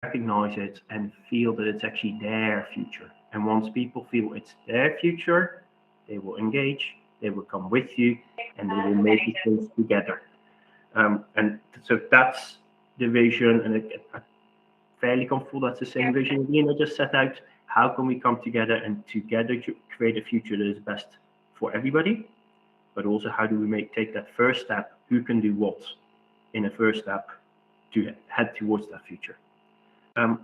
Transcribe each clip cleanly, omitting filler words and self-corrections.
recognize it and feel that it's actually their future. And once people feel it's their future, they will engage, they will come with you, and they will make these things together. And so that's the vision, and I'm fairly comfortable that's the same vision Lena just set out. How can we come together and together create a future that is best for everybody? But also, how do we take that first step? Who can do what in a first step to head towards that future? Um,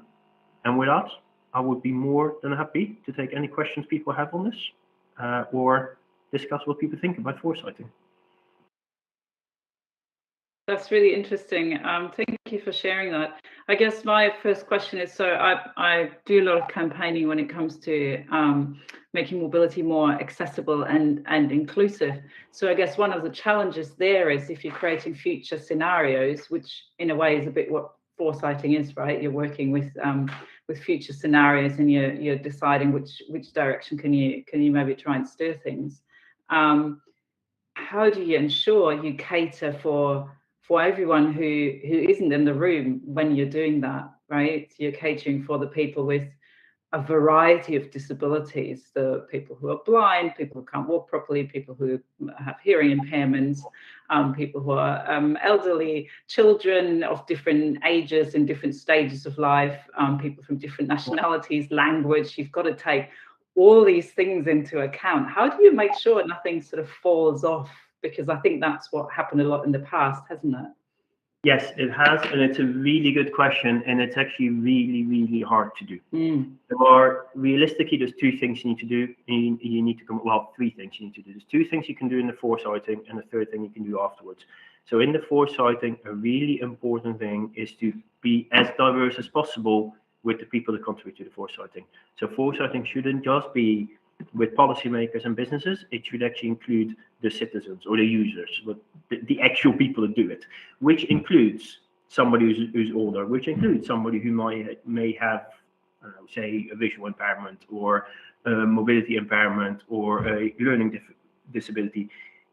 and with that, I would be more than happy to take any questions people have on this, or discuss what people think about foresighting. That's really interesting. Thank you for sharing that. I guess my first question is, so I do a lot of campaigning when it comes to making mobility more accessible and inclusive. So I guess one of the challenges there is if you're creating future scenarios, which in a way is a bit what foresighting is, right? You're working with future scenarios and you're deciding which direction can you maybe try and steer things. How do you ensure you cater for everyone who isn't in the room when you're doing that, right? You're catering for the people with a variety of disabilities, the people who are blind, people who can't walk properly, people who have hearing impairments, people who are elderly, children of different ages and different stages of life, people from different nationalities, language. You've got to take all these things into account. How do you make sure nothing sort of falls off? Because I think that's what happened a lot in the past, hasn't it? Yes, it has, and it's a really good question, and it's actually really, really hard to do. There are realistically, there's two things you need to do. You need to three things you need to do. There's two things you can do in the foresighting, and the third thing you can do afterwards. So in the foresighting, a really important thing is to be as diverse as possible with the people that contribute to the foresighting. So foresighting shouldn't just be with policymakers and businesses. It should actually include the citizens or the users, but the actual people that do it, which includes somebody who's older, which includes somebody who may have, say, a visual impairment or a mobility impairment or a learning disability.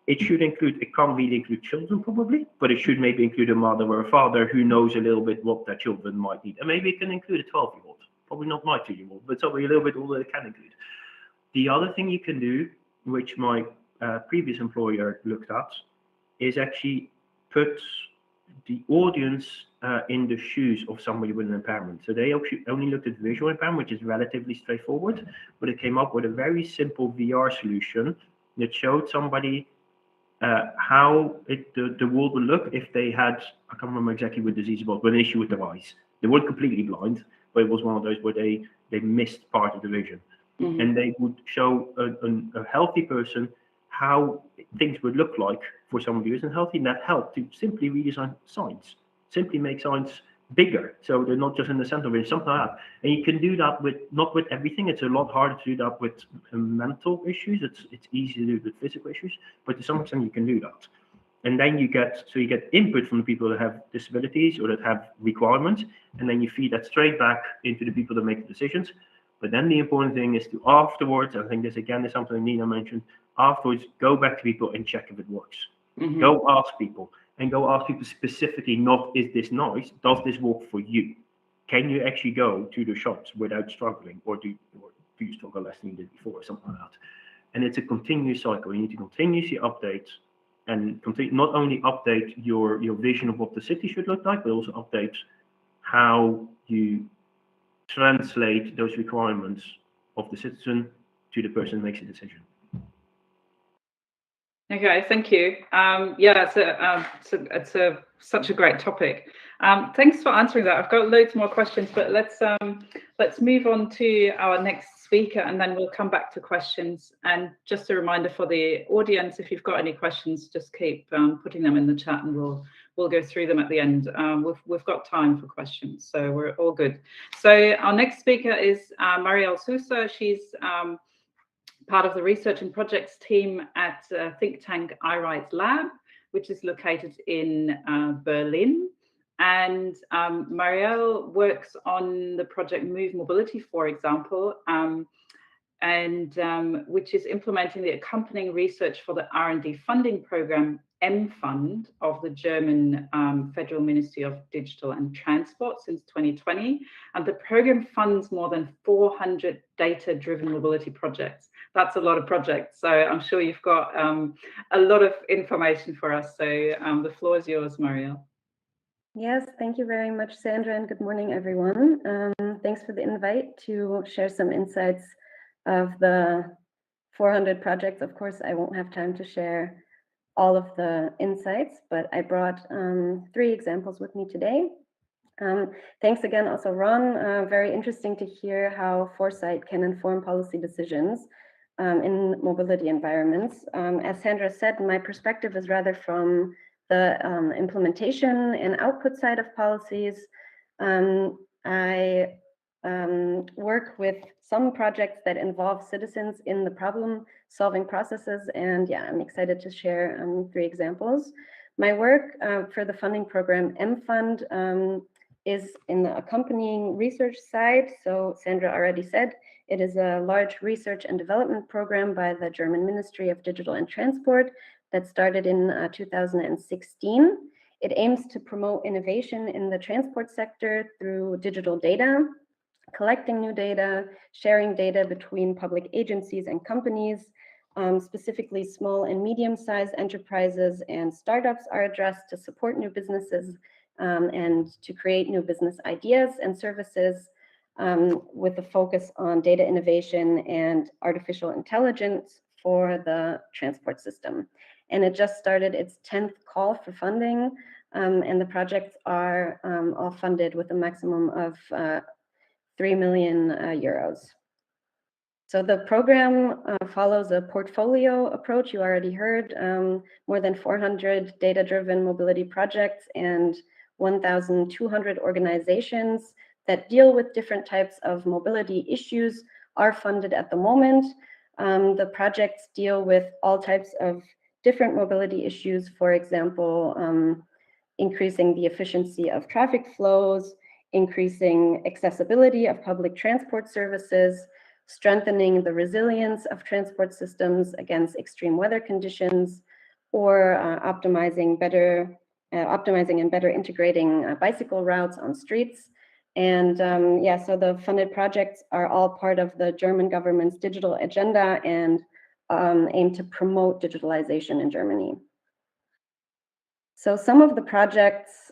It should include, it can't really include children probably, but it should maybe include a mother or a father who knows a little bit what their children might need. And maybe it can include a 12-year-old, probably not my 2-year-old, but somebody a little bit older it can include. The other thing you can do, which my previous employer looked at, is actually put the audience in the shoes of somebody with an impairment. So they only looked at visual impairment, which is relatively straightforward, but it came up with a very simple VR solution that showed somebody how the world would look if they had, I can't remember exactly what disease it was, but an issue with their eyes. They weren't completely blind, but it was one of those where they missed part of the vision. Mm-hmm. And they would show a healthy person how things would look like for somebody who isn't healthy, and that helped to simply redesign signs, simply make signs bigger, so they're not just in the center of it, something like that. And you can do that with not with everything. It's a lot harder to do that with mental issues. It's easy to do with physical issues, but to some extent you can do that. And then you get input from the people that have disabilities or that have requirements, and then you feed that straight back into the people that make the decisions. But then the important thing is to afterwards, I think this again is something Nina mentioned, afterwards go back to people and check if it works. Mm-hmm. Go ask people specifically, not is this nice, does this work for you? Can you actually go to the shops without struggling, or do you struggle less than you did before, or something like that? And it's a continuous cycle. You need to continuously update and not only update your vision of what the city should look like, but also update how you translate those requirements of the citizen to the person who makes a decision. Okay, thank you. It's such a great topic. Thanks for answering that. I've got loads more questions, but let's move on to our next speaker, and then we'll come back to questions. And just a reminder for the audience, if you've got any questions, just keep putting them in the chat, and we'll go through them at the end. We've got time for questions, so we're all good. So our next speaker is Marielle Sousa. She's part of the research and projects team at think tank iRight Lab, which is located in Berlin. And Marielle works on the project Move Mobility, for example. and which is implementing the accompanying research for the R&D funding program mFund of the German Federal Ministry of Digital and Transport since 2020. And the program funds more than 400 data-driven mobility projects. That's a lot of projects. So I'm sure you've got a lot of information for us. So the floor is yours, Marielle. Yes, thank you very much, Sandra, and good morning, everyone. Thanks for the invite to share some insights of the 400 projects. Of course, I won't have time to share all of the insights, but I brought 3 examples with me today. Thanks again also, Ron. Very interesting to hear how foresight can inform policy decisions in mobility environments. As Sandra said, my perspective is rather from the implementation and output side of policies. I work with some projects that involve citizens in the problem-solving processes, and yeah, I'm excited to share 3 examples. My work for the funding program mFund is in the accompanying research side. So Sandra already said, it is a large research and development program by the German Ministry of Digital and Transport that started in 2016. It aims to promote innovation in the transport sector through digital data, collecting new data, sharing data between public agencies and companies. Specifically, small and medium-sized enterprises and startups are addressed to support new businesses and to create new business ideas and services with a focus on data innovation and artificial intelligence for the transport system. And it just started its 10th call for funding, and the projects are all funded with a maximum of 3 million euros. So the program follows a portfolio approach. You already heard more than 400 data-driven mobility projects and 1,200 organizations that deal with different types of mobility issues are funded at the moment. The projects deal with all types of different mobility issues, for example, increasing the efficiency of traffic flows, increasing accessibility of public transport services, strengthening the resilience of transport systems against extreme weather conditions, or optimizing and better integrating bicycle routes on streets. And yeah, so the funded projects are all part of the German government's digital agenda and aim to promote digitalization in Germany. So some of the projects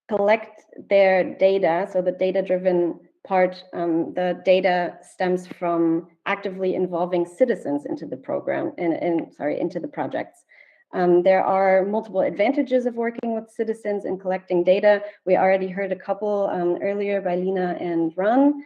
collect their data, so the data-driven part, the data stems from actively involving citizens into the program, into the projects. There are multiple advantages of working with citizens and collecting data. We already heard a couple earlier by Lina and Ron.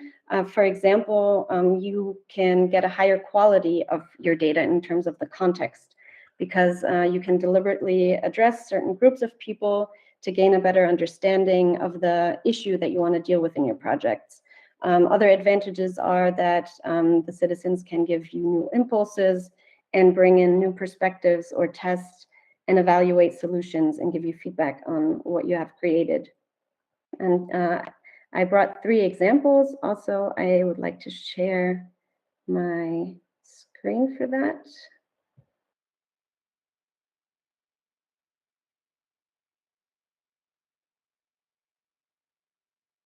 For example, you can get a higher quality of your data in terms of the context, because you can deliberately address certain groups of people to gain a better understanding of the issue that you want to deal with in your projects. Other advantages are that the citizens can give you new impulses and bring in new perspectives or test and evaluate solutions and give you feedback on what you have created. And I brought 3 examples. Also, I would like to share my screen for that.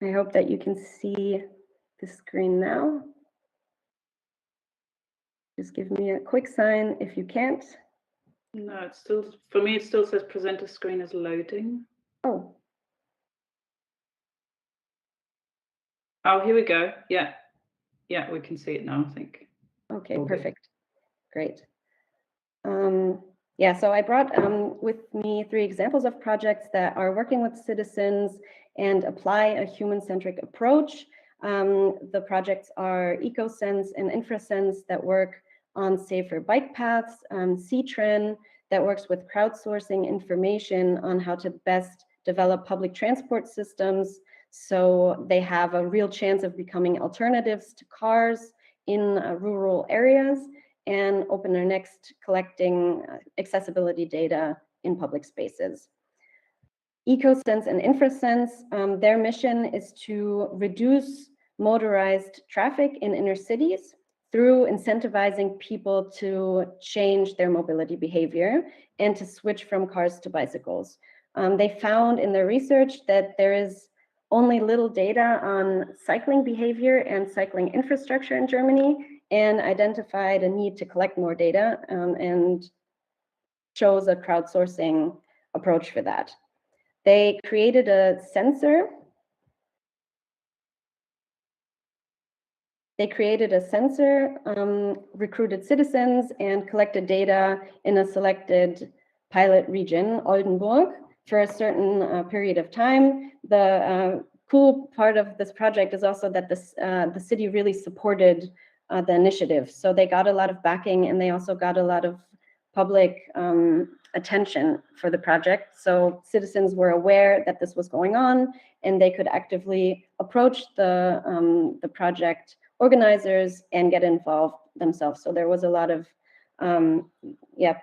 I hope that you can see the screen now. Just give me a quick sign if you can't. No, it's still, for me, it still says presenter screen is loading. Oh. Oh, here we go. Yeah. Yeah, we can see it now, I think. Okay, perfect. Great. Yeah, so I brought with me 3 examples of projects that are working with citizens and apply a human-centric approach. The projects are EcoSense and InfraSense that work on safer bike paths, CTREN that works with crowdsourcing information on how to best develop public transport systems so they have a real chance of becoming alternatives to cars in rural areas, and OpenRNext collecting accessibility data in public spaces. EcoSense and InfraSense, their mission is to reduce motorized traffic in inner cities through incentivizing people to change their mobility behavior and to switch from cars to bicycles. They found in their research that there is only little data on cycling behavior and cycling infrastructure in Germany, and identified a need to collect more data and chose a crowdsourcing approach for that. They created a sensor. They created a sensor, recruited citizens, and collected data in a selected pilot region, Oldenburg, for a certain period of time. The cool part of this project is also that the city really supported the initiative. So they got a lot of backing, and they also got a lot of public attention for the project. So citizens were aware that this was going on, and they could actively approach the project organizers and get involved themselves. So there was a lot of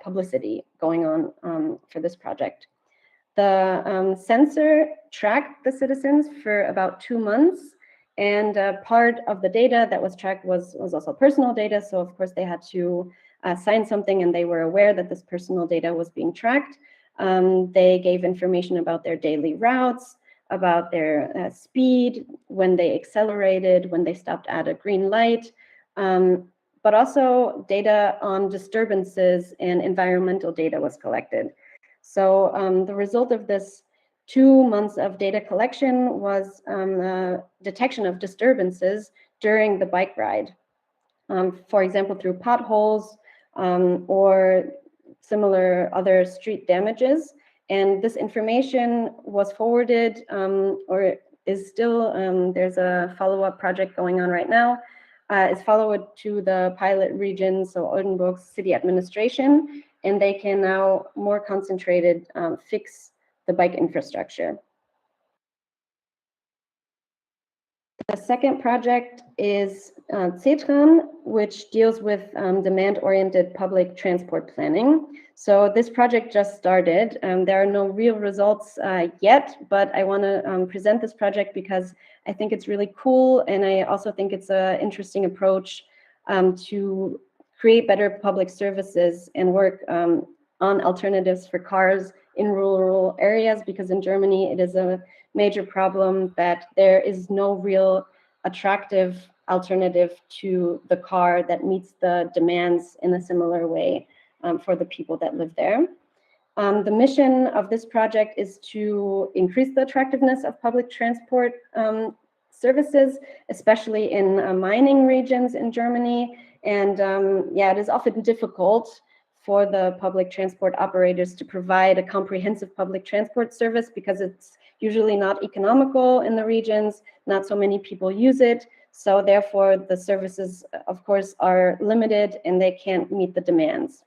publicity going on for this project. The sensor tracked the citizens for about 2 months, and part of the data that was tracked was also personal data. So of course they had to sign something, and they were aware that this personal data was being tracked. They gave information about their daily routes, about their speed, when they accelerated, when they stopped at a green light, but also data on disturbances and environmental data was collected. So the result of this 2 months of data collection was detection of disturbances during the bike ride, for example, through potholes or similar other street damages. And this information was forwarded or is still, there's a follow-up project going on right now, is followed to the pilot region, so Oldenburg's city administration, and they can now more concentrated fix the bike infrastructure. The second project is CETRAN, which deals with demand-oriented public transport planning. So this project just started. There are no real results yet, but I want to present this project because I think it's really cool, and I also think it's an interesting approach to create better public services and work on alternatives for cars in rural areas, because in Germany it is a major problem that there is no real attractive alternative to the car that meets the demands in a similar way for the people that live there. The mission of this project is to increase the attractiveness of public transport services, especially in mining regions in Germany. And it is often difficult for the public transport operators to provide a comprehensive public transport service because it's usually not economical in the regions, not so many people use it. So therefore the services, of course, are limited and they can't meet the demands.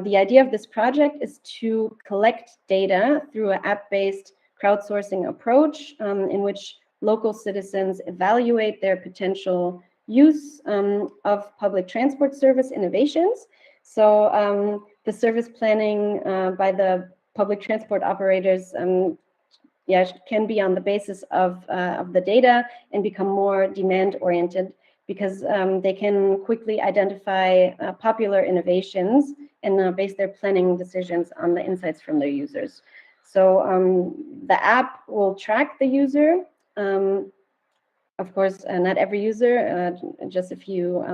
The idea of this project is to collect data through an app-based crowdsourcing approach in which local citizens evaluate their potential use of public transport service innovations. So the service planning by the public transport operators can be on the basis of the data and become more demand-oriented, because they can quickly identify popular innovations and base their planning decisions on the insights from their users. So the app will track the user. Of course, not every user, just if you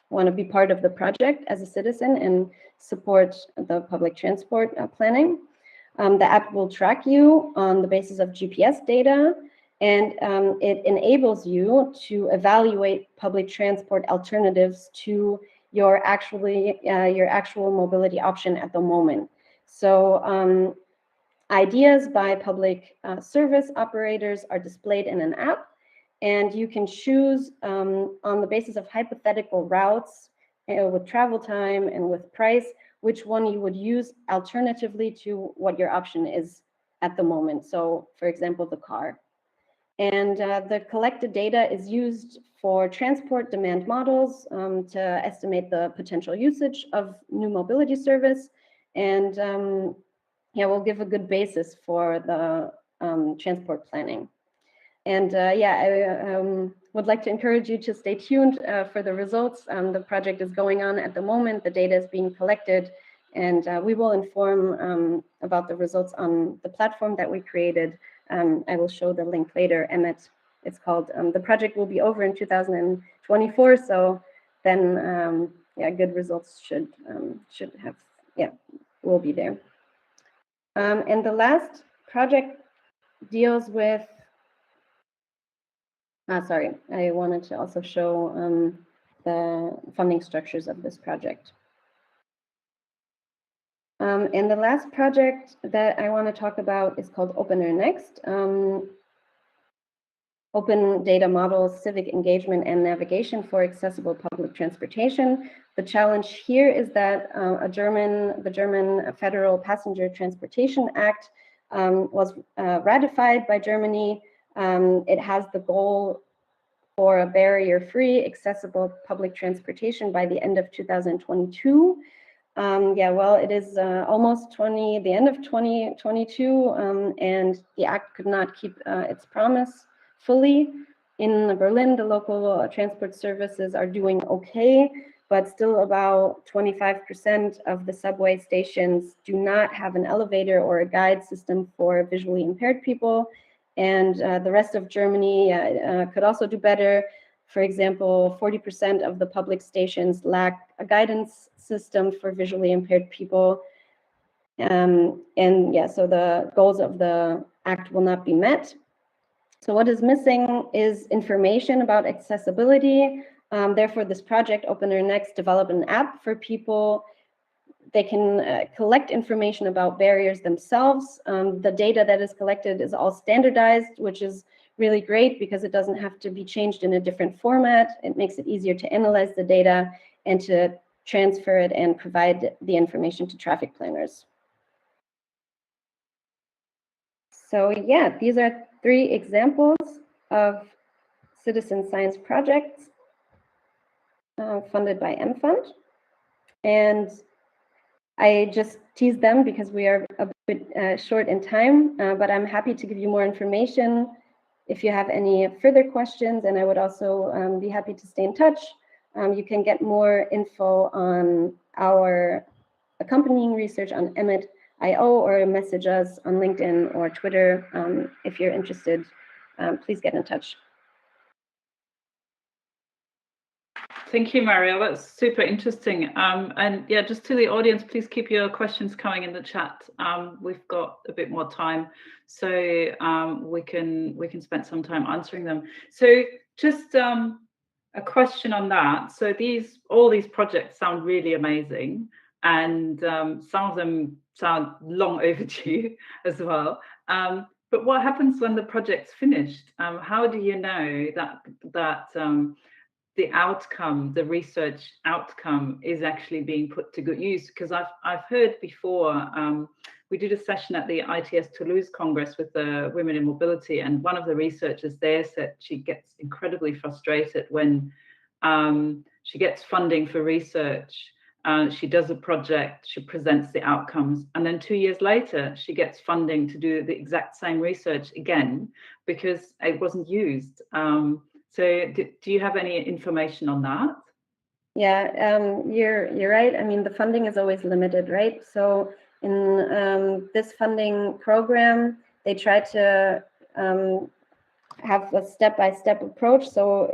want to be part of the project as a citizen and support the public transport planning. The app will track you on the basis of GPS data, and it enables you to evaluate public transport alternatives to your actual mobility option at the moment. So ideas by public service operators are displayed in an app, and you can choose on the basis of hypothetical routes with travel time and with price, which one you would use alternatively to what your option is at the moment. So for example, the car. And the collected data is used for transport demand models to estimate the potential usage of new mobility service, and will give a good basis for the transport planning. And yeah, I would like to encourage you to stay tuned for the results. The project is going on at the moment. The data is being collected, and we will inform about the results on the platform that we created. I will show the link later. Emmet, it's called. The project will be over in 2024, so then yeah, good results should have, yeah, will be there. And the last project deals with, sorry, I wanted to also show the funding structures of this project. And the last project that I want to talk about is called OpenAir Next. Open data models, civic engagement, and navigation for accessible public transportation. The challenge here is that the German Federal Passenger Transportation Act was ratified by Germany. It has the goal for a barrier-free, accessible public transportation by the end of 2022. Yeah, well, it is almost the end of 2022, and the act could not keep its promise fully. In Berlin, the local transport services are doing okay, but still about 25% of the subway stations do not have an elevator or a guide system for visually impaired people. And the rest of Germany could also do better. For example, 40% of the public stations lack a guidance system for visually impaired people. And yeah, so the goals of the act will not be met. So what is missing is information about accessibility. Therefore, this project, OpenAir Next, developed an app for people. They can collect information about barriers themselves. The data that is collected is all standardized, which is really great because it doesn't have to be changed in a different format. It makes it easier to analyze the data and to transfer it and provide the information to traffic planners. So yeah, these are 3 examples of citizen science projects funded by mFund. And I just teased them because we are a bit short in time, but I'm happy to give you more information if you have any further questions, and I would also be happy to stay in touch. You can get more info on our accompanying research on Emmet.io or message us on LinkedIn or Twitter. If you're interested, please get in touch. Thank you, Maria. That's super interesting. And yeah, just to the audience, please keep your questions coming in the chat. We've got a bit more time, so we can spend some time answering them. So just a question on that. So all these projects sound really amazing, and some of them sound long overdue as well. But what happens when the project's finished? How do you know that the outcome, the research outcome, is actually being put to good use? Because I've heard before, we did a session at the ITS Toulouse Congress with the Women in Mobility, and one of the researchers there said she gets incredibly frustrated when she gets funding for research. She does a project, she presents the outcomes, and then 2 years later, she gets funding to do the exact same research again because it wasn't used. So do you have any information on that? Yeah, you're right. I mean, the funding is always limited, right? So in this funding program, they try to have a step-by-step approach. So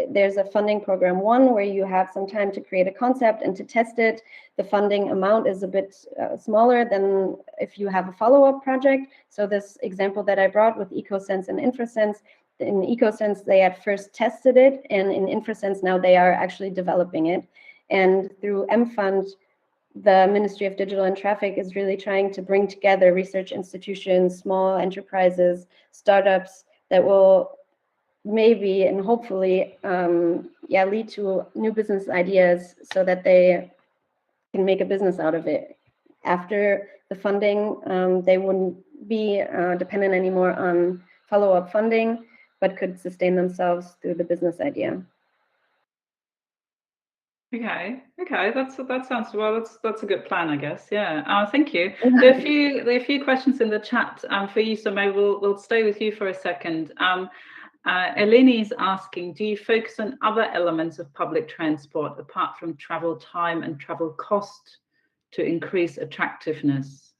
there's a funding program 1 where you have some time to create a concept and to test it. The funding amount is a bit smaller than if you have a follow-up project. So this example that I brought with EcoSense and InfraSense, in EcoSense, they at first tested it, and in InfraSense now they are actually developing it. And through mFund, the Ministry of Digital and Traffic is really trying to bring together research institutions, small enterprises, startups that will maybe and hopefully lead to new business ideas so that they can make a business out of it. After the funding, they wouldn't be dependent anymore on follow-up funding, but could sustain themselves through the business idea. Okay, that sounds well. That's a good plan, I guess. Yeah. Thank you. There are a few questions in the chat for you, so maybe we'll stay with you for a second. Eleni is asking, do you focus on other elements of public transport apart from travel time and travel cost to increase attractiveness?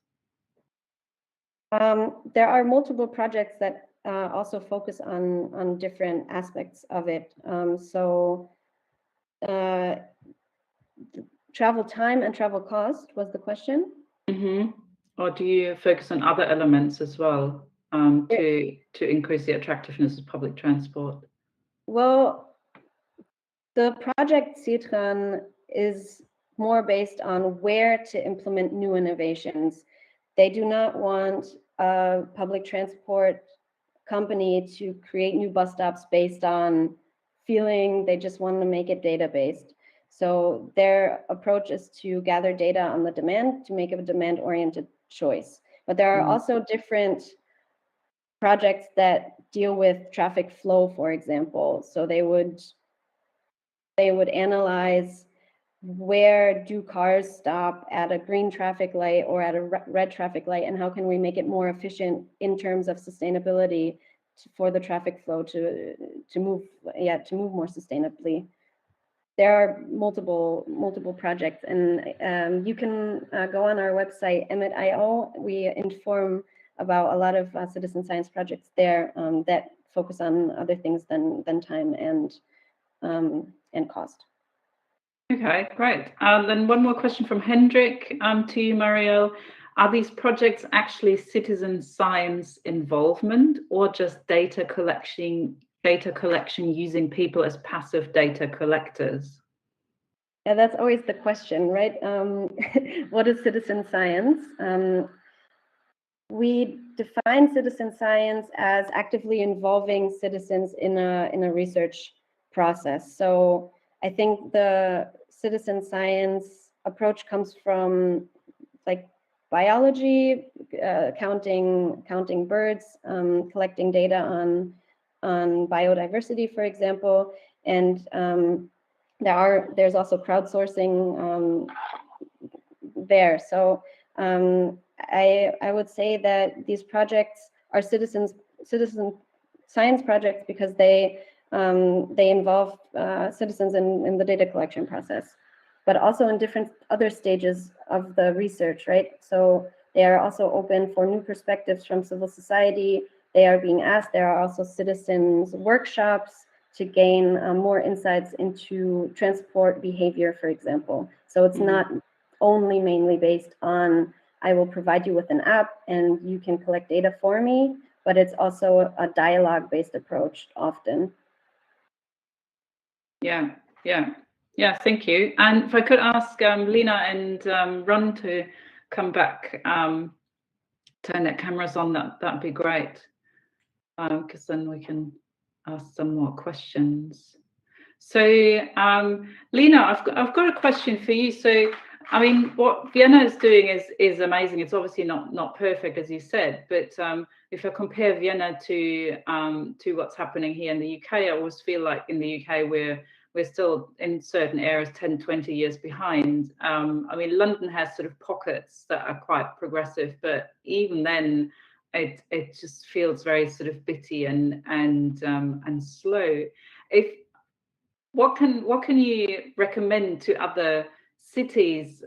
There are multiple projects that also focus on different aspects of it. Travel time and travel cost was the question. Or do you focus on other elements as well to increase the attractiveness of public transport? Well, the project CITRAN is more based on where to implement new innovations. They do not want a public transport company to create new bus stops based on feeling. They just want to make it data-based. So their approach is to gather data on the demand to make a demand-oriented choice. But there are also different projects that deal with traffic flow, for example. So they would analyze where do cars stop at a green traffic light or at a red traffic light, and how can we make it more efficient in terms of sustainability for the traffic flow to move more sustainably. There are multiple projects, and you can go on our website Emmet.io. We inform about a lot of citizen science projects there that focus on other things than time and cost. Okay, great. Then one more question from Hendrik to you, Marielle. Are these projects actually citizen science involvement or just data collection using people as passive data collectors? Yeah, that's always the question, right? What is citizen science? We define citizen science as actively involving citizens in a research process. So I think the citizen science approach comes from like biology, counting birds, collecting data on biodiversity, for example, and there's also crowdsourcing there. So I would say that these projects are citizen science projects because they involve citizens in the data collection process, but also in different other stages of the research, right? So they are also open for new perspectives from civil society. They are being asked. There are also citizens workshops to gain more insights into transport behavior, for example. So it's not only mainly based on, I will provide you with an app and you can collect data for me, but it's also a dialogue-based approach often. Yeah, thank you. And if I could ask Lena and Ron to come back, turn their cameras on, that'd be great, because then we can ask some more questions. So Lena, I've got a question for you. So I mean, what Vienna is doing is amazing. It's obviously not perfect, as you said, but if I compare Vienna to what's happening here in the UK, I always feel like in the UK we're still in certain areas 10, 20 years behind. I mean, London has sort of pockets that are quite progressive, but even then, it just feels very sort of bitty and slow. What can you recommend to other cities,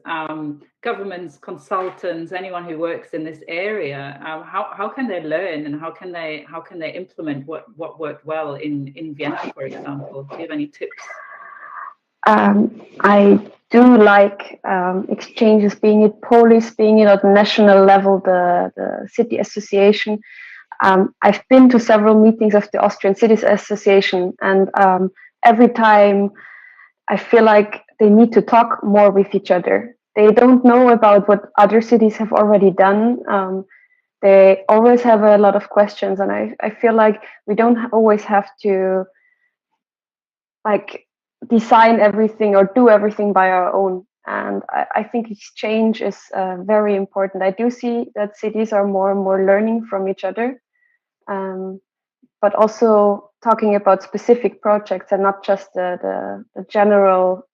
governments, consultants, anyone who works in this area? How can they learn and how can they implement what worked well in Vienna, for example? Do you have any tips? I do like exchanges, being it police, being it at the national level, the city association. I've been to several meetings of the Austrian Cities Association, and every time I feel like they need to talk more with each other. They don't know about what other cities have already done. They always have a lot of questions, and I feel like we don't always have to like design everything or do everything by our own. And I think exchange is very important. I do see that cities are more and more learning from each other, but also talking about specific projects and not just the general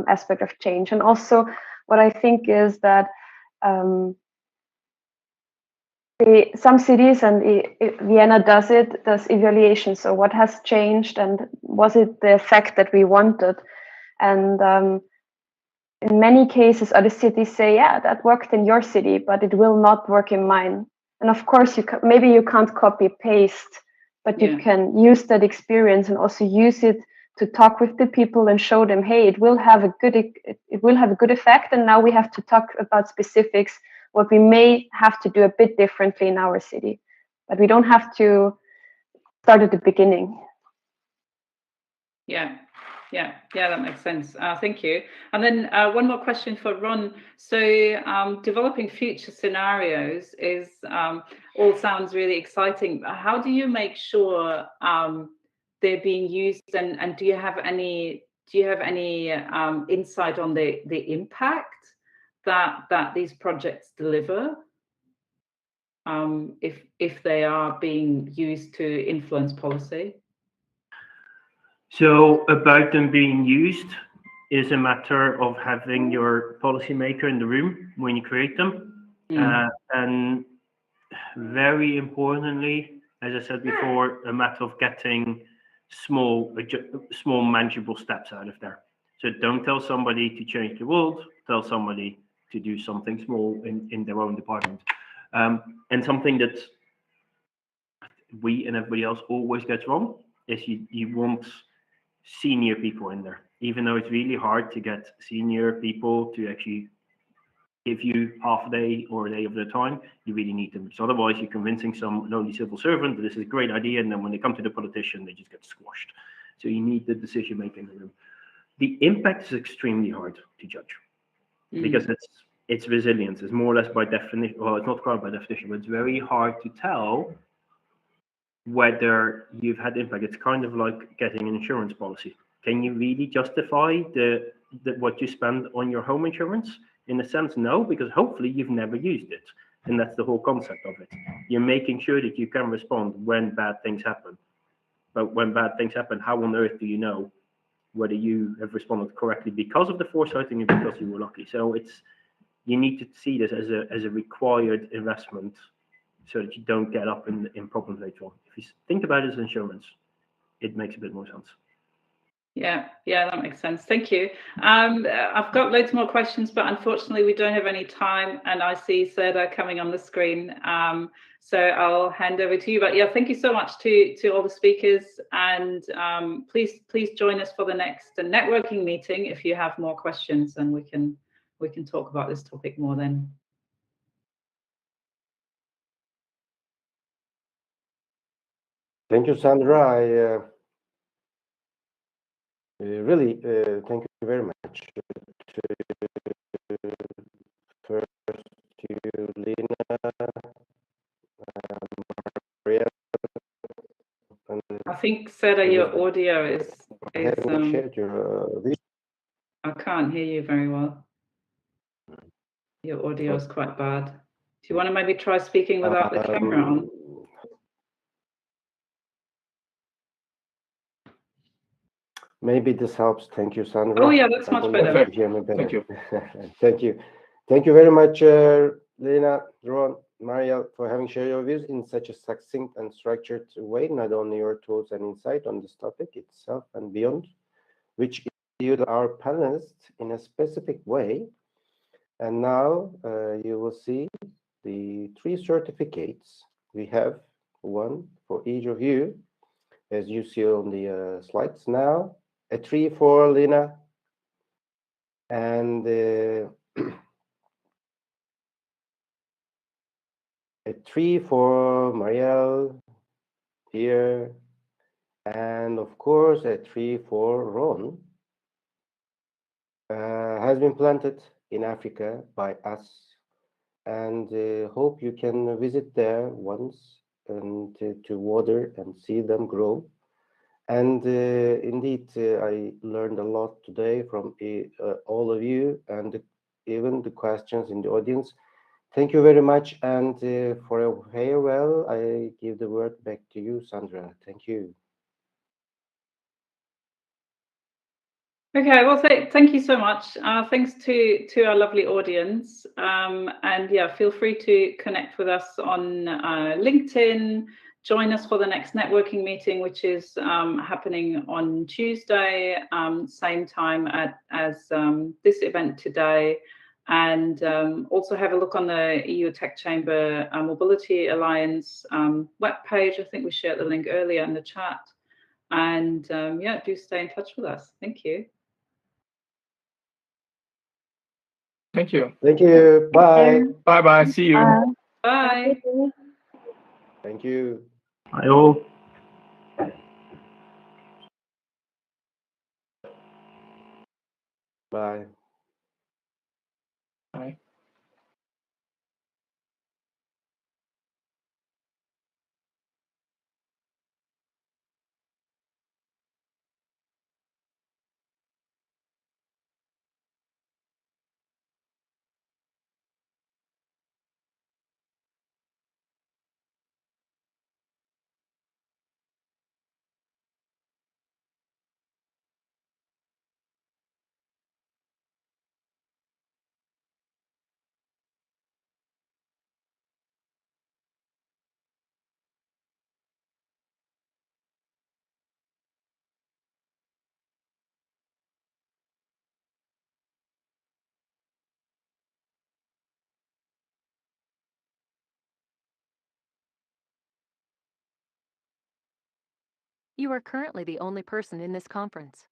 aspect of change. And also what I think is that some cities, and Vienna does evaluation. So what has changed, and was it the effect that we wanted? And in many cases, other cities say, yeah, that worked in your city, but it will not work in mine. And of course, maybe you can't copy paste, but you can use that experience and also use it to talk with the people and show them, hey, it will have a good effect. And now we have to talk about specifics, what we may have to do a bit differently in our city, but we don't have to start at the beginning. Yeah, that makes sense. Thank you. And then one more question for Ron. So developing future scenarios is all sounds really exciting. How do you make sure they're being used, and do you have any insight on the impact that these projects deliver, if they are being used to influence policy? So about them being used is a matter of having your policymaker in the room when you create them. And very importantly, as I said before, a matter of getting small manageable steps out of there. So don't tell somebody to change the world, tell somebody to do something small in their own department. And something that we and everybody else always gets wrong is you want senior people in there, even though it's really hard to get senior people to actually give you half a day or a day of their time. You really need them, because otherwise you're convincing some lonely civil servant that this is a great idea, and then when they come to the politician, they just get squashed. So you need the decision maker in the room. The impact is extremely hard to judge, because it's resilience. It's more or less by definition, well, it's not quite by definition, but it's very hard to tell whether you've had impact. It's kind of like getting an insurance policy. Can you really justify the what you spend on your home insurance? In a sense, no, because hopefully you've never used it. And that's the whole concept of it. You're making sure that you can respond when bad things happen. But when bad things happen, how on earth do you know whether you have responded correctly because of the foresighting and because you were lucky? So you need to see this as a required investment, so that you don't get up in problems later on. If you think about it as insurance, it makes a bit more sense. Yeah, that makes sense. Thank you. I've got loads more questions, but unfortunately we don't have any time, and I see Seda coming on the screen. So I'll hand over to you. But yeah, thank you so much to all the speakers, and please join us for the next networking meeting if you have more questions, and we can talk about this topic more then. Thank you, Sandra. Really, thank you very much. First to Lena, Maria. I think, Seda, your audio is I can't hear you very well. Your audio is quite bad. Do you want to maybe try speaking without the camera on? Maybe this helps. Thank you, Sandra. Oh yeah, that's much better. Hear me better. Thank you. Thank you very much, Lena, Ron, Maria, for having shared your views in such a succinct and structured way, not only your thoughts and insight on this topic itself and beyond, which you our panelists in a specific way. And now you will see the 3 certificates. We have one for each of you, as you see on the slides now. A 3 for Lena, and a 3 for Marielle here, and of course a 3 for Ron. Has been planted in Africa by us, and hope you can visit there once and to water and see them grow. And indeed, I learned a lot today from all of you, and even the questions in the audience. Thank you very much. And for a farewell, I give the word back to you, Sandra. Thank you. Okay, well, thank you so much. Thanks to our lovely audience. And yeah, feel free to connect with us on LinkedIn. Join us for the next networking meeting, which is happening on Tuesday, same time as this event today. And also have a look on the EU Tech Chamber Mobility Alliance webpage. I think we shared the link earlier in the chat. And yeah, do stay in touch with us. Thank you. Thank you. Thank you. Bye. Bye bye. See you. Bye. Thank you. Bye all. Bye. Bye. You are currently the only person in this conference.